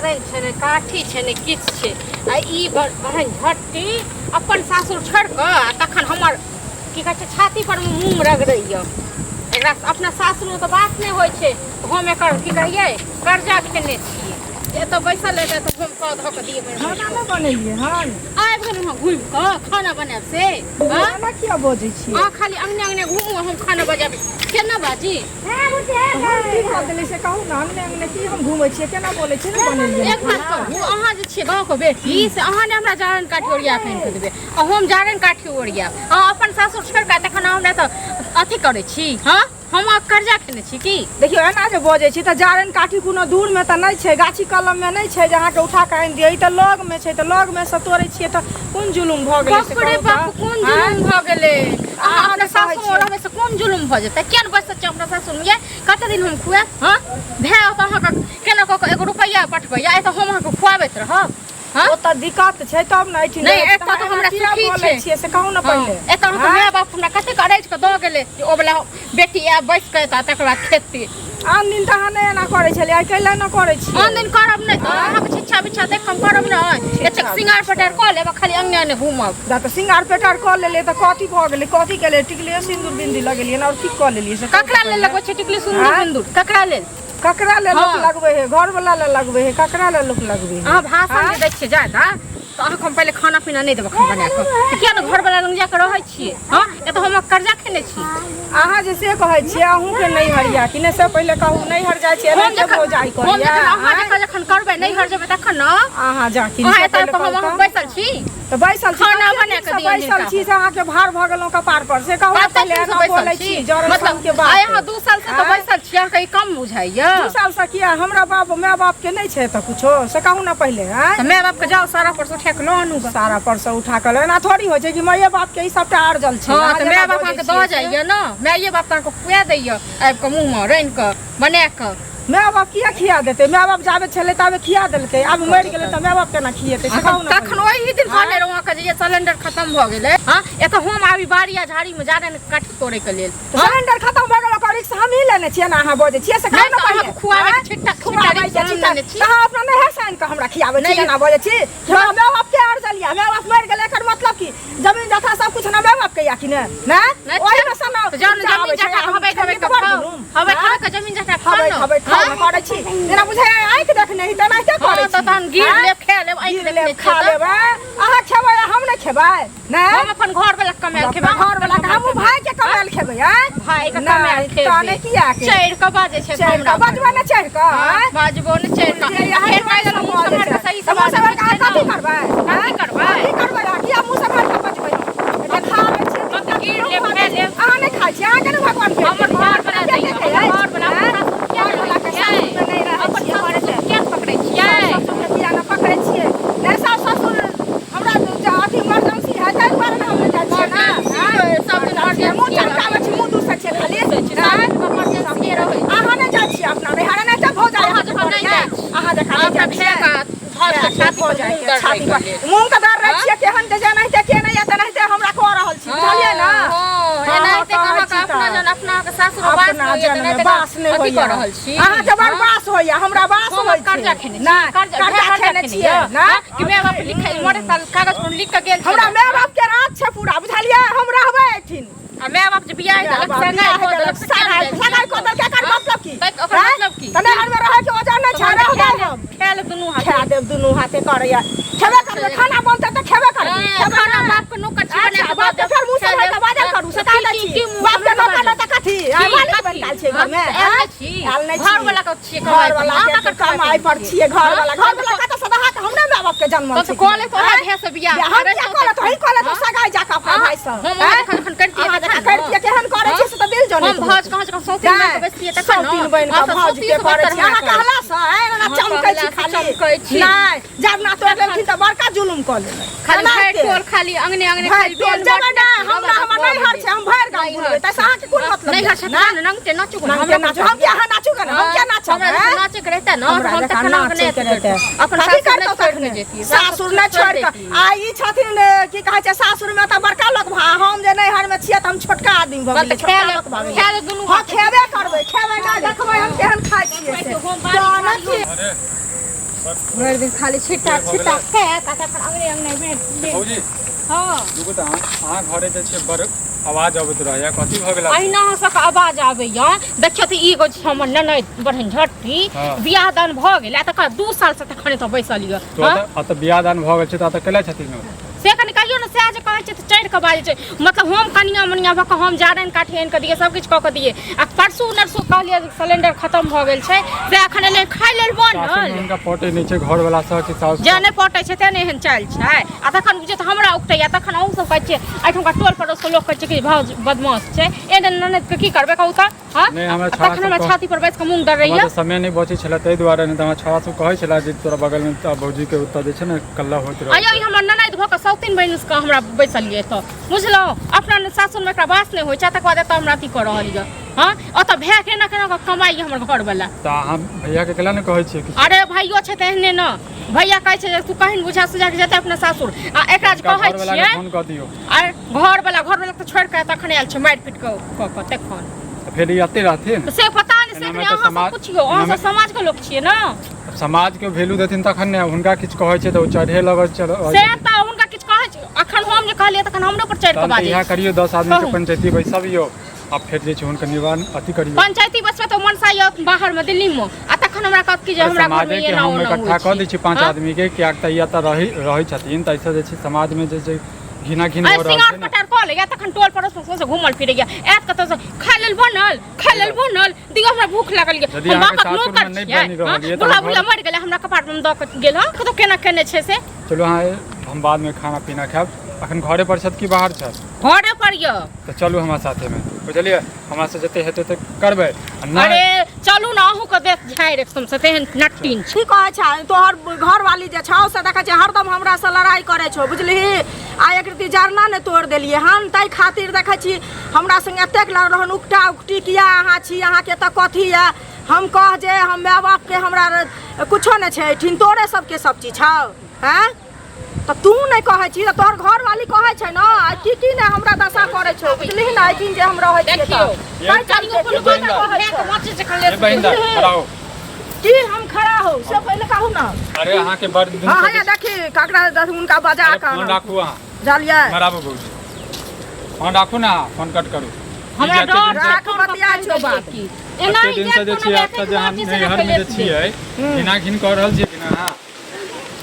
जारे छे ने काठी छे ने किछ छे आ ई बहन झट्टी अपन सासुर छोड़ क तखन हमर की कहै छे छाती पर मुंह रगड़ैय एकरा अपना सासुर में तो बात नहीं होय छे हम एकर की कहिए कर्जा खेने छिए ये तो बैसल है तो हम कह धक दिए खाना न बनेलिए हन आबि गेलहुँ हँ घुमि कऽ खाना बनायब से खाना किया बजै छी खाली अंगने अंगने घूमू हम खाना बजाब केना बाजी हम की कह देले से कहू ना अंगने अंगने की हम घुमै छियै केना बोलै छी न बनेलिए एक बात कहू अहाँ जे छियै गाँव के बेटी से अहाँ ने हमरा जारन काठी ओरिया के आनि देबै आ हम जारन काठी ओरियाब अहाँ अपन सासुर छोड़ि कऽ तखन हमरा तऽ अथी करै छी हाँ हम कर्जा खेने छी की देखियो एना जे बजै छी त जारन काठी कोनो दूर में त नहीं छै गाछी कलम में नहीं छै जहाँ के उठा के आनि दियै ई त लग में छै त लग में से तोड़ै छियै त कोन जुलुम भ गेलै से बाप रे बाप कोन जुलुम भ गेलै अहाँ अपना सासुर रहबै से कोन जुलुम भ जेतै किया न बैसत छी अपना सासुर में कते दिन हम खुआब हां भए त अहाँ के केना क के 1 रुपैया पठबै या त हम अहाँ के खुआबैत रहब हां ओ त दिक्कत छै तब न एठी नहीं एत त हमरा सुखी छै से कहू न पहिले एत हम माय बाप हमरा कते करैछ के द गेलै ओ वाला बेटी आ बैस के त तकर बाद खेती आन दिन त अहाँ नहीं एना करै छलियै आइ कैला न करै छी आन दिन करब नहीं त अहाँ के छिछा बिछा देख हम करब नहीं एतक सिंगार पटार क लेब खाली अंगने अंगने घूमब जा त सिंगार पेटार क लेले त कथी भ गेलै कथी केले टिकले सिंदूर बिंदी लगेलिए न और की क लेलिए से ककरा ले लगबै छै टिकली सिंदूर बिंदूर ककरा ले ककरा ले लोक लगबै है घर वाला ले लगबै है ककरा ले लोक लगबै है अहाँ भाषण जे दै छियै ज्यादा तो अहाँ हम पहले खाना पीना नहीं देब हम बना के तो किया न घर वाला लग जा के रहै छियै हां ए तो हम कर्जा खेने छी अहाँ जे से कहै छियै अहूँ के नहीं हरिया कि ने से पहले कहू नहीं हर जाय छियै हम जब हो जाई करिया अहाँ जखन करबै नहीं हर जेबै तखन न अहाँ जा कि अहाँ एतऽ तो हम बैसल छी तो बैसल छी खाना बना के दियौ बैसल छी से अहाँ के भार भ गेलौ कपार पर से कहू पहले अहाँ बोलै छी मतलब के बात आइ अहाँ 2 साल से तो बैसल छी अहाँ कहीं कम बुझाइया 2 साल से किया हमरा बाप माय बाप के नहीं छै त कुछो से कहू न पहले हैं तो माय बाप के जाओ सारा पर से उठा के लानू सारा पर से उठा के लेना थोड़ी हो छै कि माय बाप के ई सबटा अर्जल छै हां तो माय बाप के द जाइया न माय बाप के खुआ दैया आबि के मुंह में रैन के बना के माय बाप किया खिया देते माय बाप जाबे छले तबे खिया देलकै अब मर गेलै त माय बाप केना खिएते से कहू न तखन ओही दिन कहले रहौ के जे सिलेंडर खत्म भ गेलै हां एत हम आबी बाड़िया झाड़ी में जाने काठी तोड़े के लेल सिलेंडर खत्म भ गेल ओकर रिक्स हम ही लेने छियै ना अहाँ बजे छियै से कहू न पहिले खुआवे छिट्टा खुआवे लेने छी अहाँ अपना नहीं हसान के हमरा खियावे छी ना बजे छी हमरा माय बाप के अर्जलिया माय बाप मर गेलै एकर मतलब की जमीन जथा सब कुछ ना माय बाप के या कि ने ना ओही में सना जमीन जथा हवे खबे के हवे खबे के जमीन जथा हवे खबे करे छी जेना बुझाय आंख देखने ही त ना के करे छी त तहन गिर लेब खा लेब आंख देखने खा लेब अहाँ खेबै हम नहीं खेबै ना हम अपन घर वाला कमाल खेबै घर वाला हम भाई के कमाल खेबै भाई के कमाल खेबै ताने किया के चैर के बाजे छै हमरा बजवा ने चैर के बाजबो ने चैर के फेर पाइ देलौ मुंह से मार के सही से मुंह से मार के कथि करबै कथि करबै की करबै किया मुंह से मार के बजबै हम खा लै छी मत गिर लेब खा लेब अहाँ नहीं खाइ छी अहाँ के भगवान के हमर घर बना दै घर बना क्या वाला के नहीं रह अपन घर से क्या पकड़ै छियै किया न पकड़ै छियै नै सास ससुर हमरा अथी इमरजेंसी है ताहि दुआरे हम ले जाइ छियै ना सब दिन हर दिन मुंह चमकावे छी मुंह दूर से छै खाली इमरजेंसी रहै अहाँ नहीं जाइ छियै अपना नहीं हरे नहीं तब हो जाय अहाँ देखा अपना फेका घर के छाती हो जाय छाती पर मुंह के दर रह छियै केहन के जानै ते के नहीं एत नहीं हमरा कह रहल छी बुझलियै ना एनाइते कहाँ का अपना जन अपना के सासुर बास होइया एनाइते बास नहीं होइया कर रहल छी अहाँ के बड़ बास होइया हमरा बास होइया कर्जा खेने ना कर्जा खेने छियै ना कि माय बाप लिखाई मोरे साल कागज पर लिख के गेल हमरा माय बाप के राज छै पूरा बुझलियै हम रहबै एठिन आ माय बाप जे बियाह देलक संगाई को देलक संगाई को देलक एकर मतलब की ओकर मतलब की तने घर में रहे के वजह नहीं छै रहबै हम खेल दुनू हाथ खा देब दुनू हाथे करैया खेबे करबै खाना बनतै त खेबे करबै खाना बाप के नौकर छी बना के बाप के फेर मुंह से के बाजा करू से काल छी बाप के नौकर त कथी मालिक बन काल छै घर में आल नहीं घर वाला के छिए घर वाला के कमाई पर छिए घर वाला कत सदा के हमरे माय बाप के जन्म तो कोले तो है से बियाह हम क्या कोले तो ही कोले तो सगाई जाके अपना भाई से हम एखन करती करती केहन करे छी से त दिल जने हम भौज कहां से सौ दिन में बेसी तक सौ दिन बन के भौज के करे छी अहाँ कहला से ना चमकै छी खाली नहीं जब ना तो लेकिन त बड़का जुलुम क ले खाली भाई टोल खाली अंगने अंगने खाली टोल जमाना हमरा हमर नहीं हर छै हम भर गांव घुरबै त अहाँ के कोन मतलब नहीं हर छै ना नंगते नाचू हम नाचू हम क्या नाचू के हम क्या नाचू हमरा नाचे के रहता ना हम तक नाचने रहते अपन सासुर ने छोड़ के जेती सासुर ने छोड़ के आई छथिन की कहै छै सासुर में त बड़का लोग भा हम जे नहीं हर में छियै त हम छोटका आदमी भ गेलै खेल दुनू हां खेबे करबै खेबे ना देखबै हम केहन खाइ छियै से जाना छी भर दिन खाली छिटा छिटा के तखन अंगने अंगने में भौजी हां दुगो त अहाँ घरे जे छै बड़ आवाज अबैत रहैया कथी भ गेल अहिना सक आवाज आबैया देखियो त ई गो हमर ननद बड़हन झट्टी बियाह दान भ गेल आ तक 2 साल से तखने त बैसल य तो बियाह दान भ गेल छै त केला छथिन से कनि कहियो न से आज कहै छै त चढ़ के बाजे छै मतलब हम कनिया मनिया भ के हम जारन काठी आन के दिए सब किछ क के दिए आ परसू नरसू कहलिए सिलेंडर खत्म भ गेल छै से अखन ले खाइ लेल बनल उनका पटे नै छै घर वाला सब के साउस जे नै पटे छै ते नै एहन चाल छै आ तखन बुझे त हमरा उकटैया तखन अहू सब कहै छै एठम का टोल पड़ोस के लोग कहै छै कि भाव बदमाश छै एने ननद के की करबे कहू त हां नै हमरा तखन हमरा छाती पर बैठ के मुंह डर रहिया समय नै बचै छला तै दुआरे नै त हमरा छौड़ा सब कहै छला जे तोरा बगल में भौजी के उत्तर जे छै न कल्ला होत रह आयो हमर ननद भ के सौतीन बहिन के हमरा बैसलिए त बुझलो अपना सासुर में एकरा बास नै होय छै तक बाद त हमरा अथी कर रहल य हां ओ त भै के न कमाई हमर घर वाला त हम भैया के केला न कहै छियै कि अरे भाइयो छै त एहने न भैया कहै छै जे तू कहिन बुझा सुझा के जेते अपना सासुर आ एकरा जे कहै छियै फोन क दियौ अरे घर वाला त छोड़ के तखने आयल छै मार पीट के तखन फिर ई आते रहथिन से पता नै से अहाँ सब पूछियो अहाँ सब समाज के लोग छियै न समाज के वैल्यू देथिन तखन ने हुनका किछ कहै छै त ओ चढ़े लगल से त हुनका किछ कहै छै अखन हम जे कहलिए तखन हमरो पर चढ़ के बाजे इहा करियो 10 आदमी के पंचायती बैसाबियो अब फिर जे छै हुनका निवारण अथी करियो पंचायती बसबे त मनसा य बाहर में दिल्ली में आ तखन हमरा कहत कि जे हमरा घर में ये ना हम इकट्ठा क दै छी 5 आदमी के किया त या त रहै छथिन त ऐसे जे छै समाज में जे छै घिना घिन हो रहल छै सिंगार पटार क ले या तखन टोल पड़ोस में से घुमल फिरे या एत कत से खाय लेल बनल दियो हमरा भूख लागल य हम बापक नौकर छियै बुला बुला मर गेले हमरा कपाट में द के गेल ह तो केना केने छै से चलो हां हम बाद में खाना पीना खाब अखन घरे पर छत की बाहर छत घरे पर य तो चलू हमरा साथे में बुझलिए हमरा से जते हेते त करबै अरे चलू ना अहू के देख झाइ एकदम से तेहन नट्टीन की कहै छै तोहर घर वाली जे छौ से देखै छै हरदम हमरा से लड़ाई करे छौ बुझलिही आ एक रती जरना ने तोड़ देलिए हम तै खातिर देखै छी हमरा संग एतेक लड़ रहन उकटा उकटी किया अहाँ छी अहाँ के त कथी है हम कह जे हम माय बाप के हमरा कुछो नै छै ठिन तोरे सबके सब चीज छौ हैं त तू नै कहै छी त तोहर घर वाली कहै छै न की नै हमरा दशा करे छौ बुझलिही न आइ जे हम रहै छियै त कई चारियो को लोग कहै छै माछे से खले बहिंदा खड़ा हो की हम खड़ा हो से पहले कहू न अरे अहाँ के बड़ दिन हां या देखी काकरा उनका बजा का फोन राखू अहाँ जालिए बराबर भौजी फोन राखू ना फोन कट करू हमरा डर राख बतिया छौ बात की एना दिन से जे छियै अब त जे हम नैहर में जे छियै घिना घिन कर रहल छियै कि ना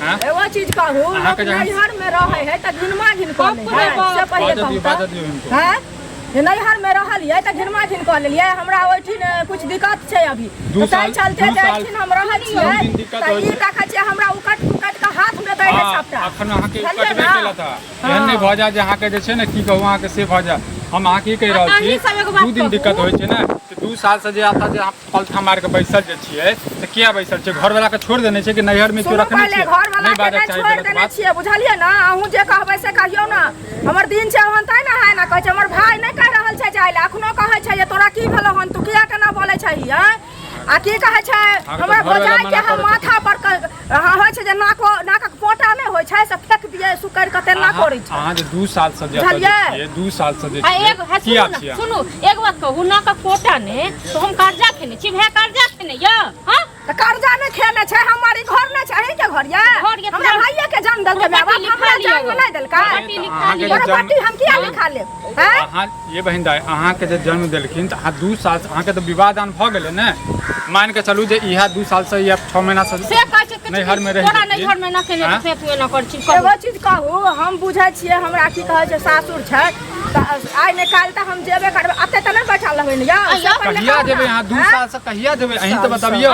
हां एगो चीज कहू नैहर में रहै है त घिनमा घिन कर ले से पहले बात दियो इनको हैं जे नैहर में रहलिए त घिनमा घिन कर लेलिए हमरा ओठिन कुछ दिक्कत छै अभी तो तै चलते जे हम रहै छियै त ई देखै छै हमरा उकट उकट के हाथ में दै है सबटा अखन अहाँ के उकटबे केला था एहन नै भ जा जे अहाँ के जे छै ने की कहू अहाँ के से भ जा हम अहाँ की कहि रहल छी 2 दिन दिक्कत होय छै ना 2 साल से जे आता जे आप पलथा मार के बैसल जे छियै त किया बैसल छै घर वाला के छोड़ देने छै कि नैहर में क्यों रखने छियै घर वाला के छोड़ देने छियै बुझलिए ना अहू जे कहबै से कहियो ना हमर दिन छै हन तै ना है ना कहै छै हमर भाई नै कह रहल छै जाय ले अखनो कहै छै जे तोरा की भेलो हन तू किया केना बोलै छही आ की कहै छै हमरा बजाय के हम माथा पर होय छै जे नाकक पोटा नै होय छै से फेक दिए सुकर के तेना करै छै अहाँ जे 2 साल से जे छियै 2 साल से जे किया छियै सुनु एक बात कहू नाकक पोटा ने तो हम कर्जा खेने छी भे कर्जा खेने य हां त कर्जा नै खेने छै हमारी घर नै छै अही के घर या हमरा भाईया के जन्म देलकै माय बाप हमरा जन्म नै देलकै प्रॉपर्टी हम किया लिखा ले हैं अहाँ ये बहिनदा अहाँ के जे जन्म देलखिन त अहाँ 2 साल अहाँ के त विवाह दान भ गेलै ने मान के चलू जे इहा 2 साल से या 6 महीना से नैहर में रह तोरा नैहर में ना खेने से तू ना कर छी एगो चीज कहू हम बुझै छियै हमरा की कहै छै सासुर छै त आइ नै काल त हम जेबे करबै अते त नै बैठल रहबै न या कहिया जेबै यहाँ 2 साल से कहिया जेबै अहीं त बताबियो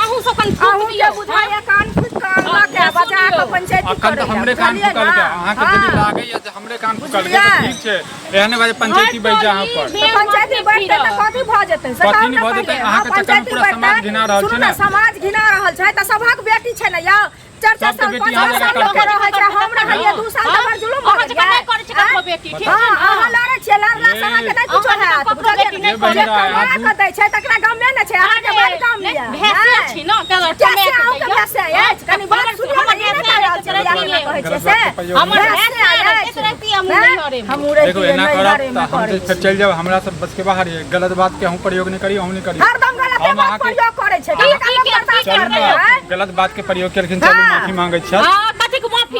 अहू सब कन फूक दियो बुझाया कान फूक कान के बजा के पंचायती अखन त हमरे कान फूकल के अहाँ के दिल लागे या जे हमरे कान फूकल के ठीक छै एहने बाजे पंचायती बैठ जा अहाँ पर पंचायती बैठते त कथि भ जेतै से कथि नै भ जेतै अहाँ के चक्कर में पूरा समाज घिना रहल छै ना समाज घिना रहल छै त सभक बेटी छै न या 4-4 साल 5 साल लोग रहै छै हम रहलिए 2 साल हमर जुलुम भ गेल अहाँ करे छै ककरो बेटी ठीक हां अहाँ लड़ै छियै लड़ला से अहाँ के नै कुछो हैत बुझलिए नै कमा के दै छै तकरा गमे नै छै अहाँ के बड़ काम ये भैंसे छी न तोरा टमे के भैंसे अछि कनी बात सुनियो नै कह रहल छै या कहै छै से हमर भैंसे अछि रहती हम नैहरे में हमरे देखो एना करब त हम फिर चल जाब हमरा सब बस के बाहर ये गलत बात के हम प्रयोग नहीं करी हम नहीं करी हरदम कते बात प्रयोग करे छै गलत बात के प्रयोग करके चलू माफी मांगे छ हां कथि के माफी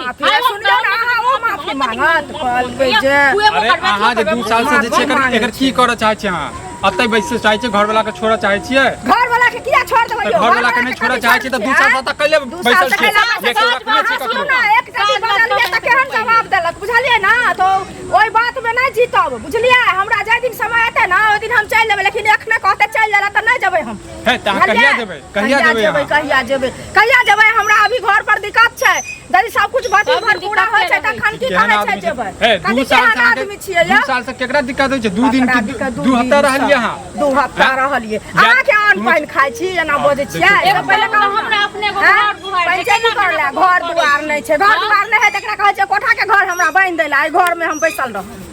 सुनियौ ना अहाँ ओ माफी मांगत कहबै जे अरे अहाँ जे 2 साल से जे छै एकर की करऽ चाहै छी अहाँ अतै बैसे चाहै छी घर वाला के छोड़ऽ चाहै छियै घर वाला के किया छोड़ देबै यौ घर वाला के नहीं छोड़ऽ चाहै छी त 2 साल से त कैले बैसल छी एक रखने छी सुनू ना एक जगह बदलिए त केहन जवाब देलक बुझलिए ना तो ओइ बात में नहीं जीतब बुझलिए हमरा जे दिन समय एतै ना ओइ दिन हम चल जेबै लेकिन एखने कहते चल जाला त नहीं जेबै हम है त कहिया जेबै कहिया जेबै हमरा अभी घर पर दिक्कत छै यदि सब कुछ बात भर पूरा होय छै तखन की कहै छै जेबै 2 साल से केकरा दिक्कत होय छै 2 दिन की 2 हफ्ता रहलिए अहाँ 2 हफ्ता रहलिए अहाँ के अन्न पानि खाइ छी एना बजै छियै एक पहिले हमरा अपने घर दुआर पंचायती कर ले घर दुआर नहीं छै घर दुआर नहीं है तकरा कहै छै कोठा के घर हमरा बांध देला आई घर में हम बैसल रहब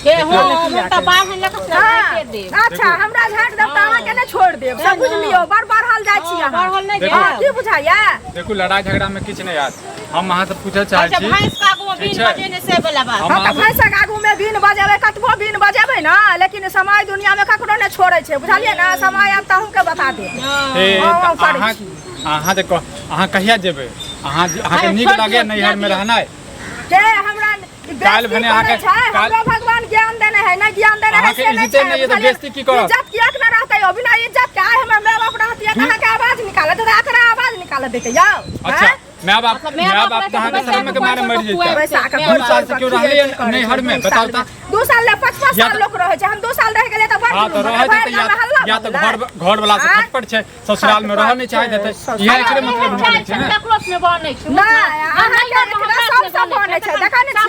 के हो हम त बाहर लक के दे अच्छा हमरा झाट देब त अहाँ के ने छोड़ देब सब बुझ लियो बार बढ़ल जाइ छी अहाँ बढ़ल नहीं जे हां की बुझाइया देखो लड़ाई झगड़ा में किछ नहीं याद हम अहाँ से पूछे चाहै छी भैंस का आगू में बीन बजे ने से वाला बात हम त भैंस के आगू में बीन बजेबै कतबो बीन बजेबै ना लेकिन समय दुनिया में ककरो ने छोड़ै छै बुझलिए ना समय अब त हमके बता दे अहाँ देखो अहाँ कहिया जेबै अहाँ के नीक लागे नैहर में रहनाइ के हमरा काल भने आके काल भगवान ज्ञान देने है ना ज्ञान देने है से इज्जत नहीं है तो बेइज्जती की करब इज्जत किया ना रहतै हो बिना इज्जत के आए हमर माय बाप रहतिया कहां के आवाज निकाले त एकरा आवाज निकाले देते यौ अच्छा माय बाप कहां के शर्म के मारे मर जेतै 2 साल से क्यों रहलिए नैहर में बताओ त 2 साल ले 5 साल लोग रहे छै हम 2 साल रह गेले त हां तो रहे छै या तो घर वाला से खटपट छै ससुराल में रह नहीं चाहे देते यह एकरे मतलब छै ना क्लास में बनै छै ना अहाँ के सब बनै छै देखा नै छै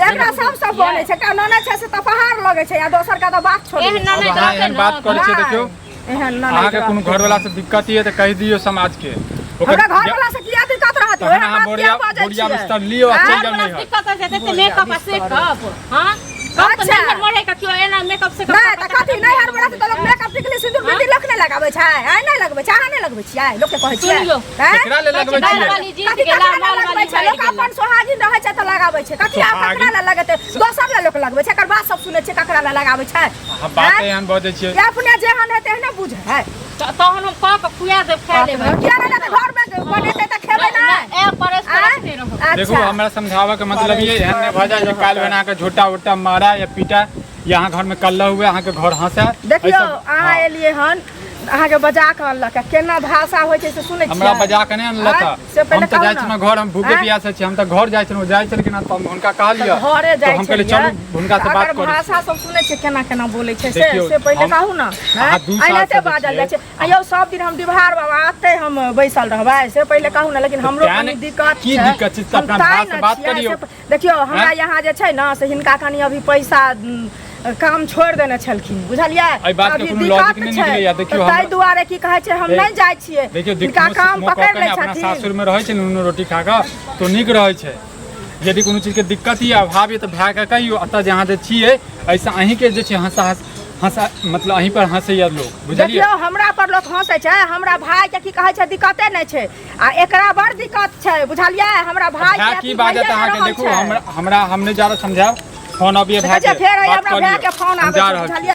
देखा सब बनै छै कानो नै छै से त पहाड़ लगे छै या दोसर का त बात छोड़ एहन बात करे छै देखियो एहन ना अहाँ के कोनो घर वाला से दिक्कत है त कह दियो समाज के हमरा घर वाला से किया दिक्कत रहत है हां बोरिया बिस्तर लियो अच्छा जब नहीं दिक्कत है ते मेकअप से कब हां अच्छा मरे का क्यों एना मेकअप से ना त कथि नहीं हर बड़ा त लोग मेकअप टिकली सिंदूर बिंदी लोक ने लगाबै छै है नहीं लगबै छै अहाँ नहीं लगबै छियै लोक के कहै छियै केकरा ले लगबै छियै वाली जीत गेला माल वाली छै लोक अपन सोहागिन रहै छै त लगाबै छै कथि आप ककरा ले लगते दोसर ले लोक लगबै छै एकर बात सब सुनै छै ककरा ले लगाबै छै बात एहन बजै छियै ये अपने जेहन हेतै न बुझै है तहन हम का के खुया दे खा लेबै किया ना त घर में बनेतै त खेबै ना ए परेशान नहीं रहो देखो हमरा समझावे के मतलब ये एहन ने भजा जो काल बना के झोटा उटा मारा या पीटा यहाँ घर में कल्ला हुए अहाँ के घर हंसा देखियो अहाँ एलिए हन अहाँ के बजा के अनलक केना भाषा होय छै से सुनै छियै हमरा बजा के नै अनलक हम त जाय छी घर हम भूखे प्यासे छी हम त घर जाय छी जाय छी लेकिन हम हुनका कहलिए घरे जाय छी हम कहले चलू हुनका से बात करू भाषा सब सुनै छियै केना केना बोलै छै से पहिले कहू ना आइते बाजल जाय छै आयो सब दिन हम दिवार बाबा आते हम बैसल रहबै से पहिले कहू ना लेकिन हमरो कनी दिक्कत की दिक्कत छै अपना भाषा से बात करियो देखियो हमरा यहाँ जे छै ना से हिनका कनी अभी पैसा काम छोड़ देने छलखिन बुझलिए एहि बात के कोनो लॉजिक नहीं निकलैया देखियो हम ताई दुआरे की कहै छै हम नहीं जाय छियै देखियो काम पकड़ ले अपना छथिन सासुर में रहै छै नून रोटी खा के तो नीक रहै छै यदि कोनो चीज के दिक्कत या अभाव है तो भाय के कहियो अत जहां जे छियै ऐसा अहीं के जे छै हंसा मतलब अहीं पर हंसैया लोग बुझलिए देखियो हमरा पर लोग हंसै छै हमरा भाई के की कहै छै दिक्कते नहीं छै आ एकरा बड़ दिक्कत छै बुझलिए हमरा भाई के की बात है अहाँ के देखो हमरा हमने जरा समझाओ फोन अभी भाई के फेर हमरा भाई के फोन आबै छै बुझलिए।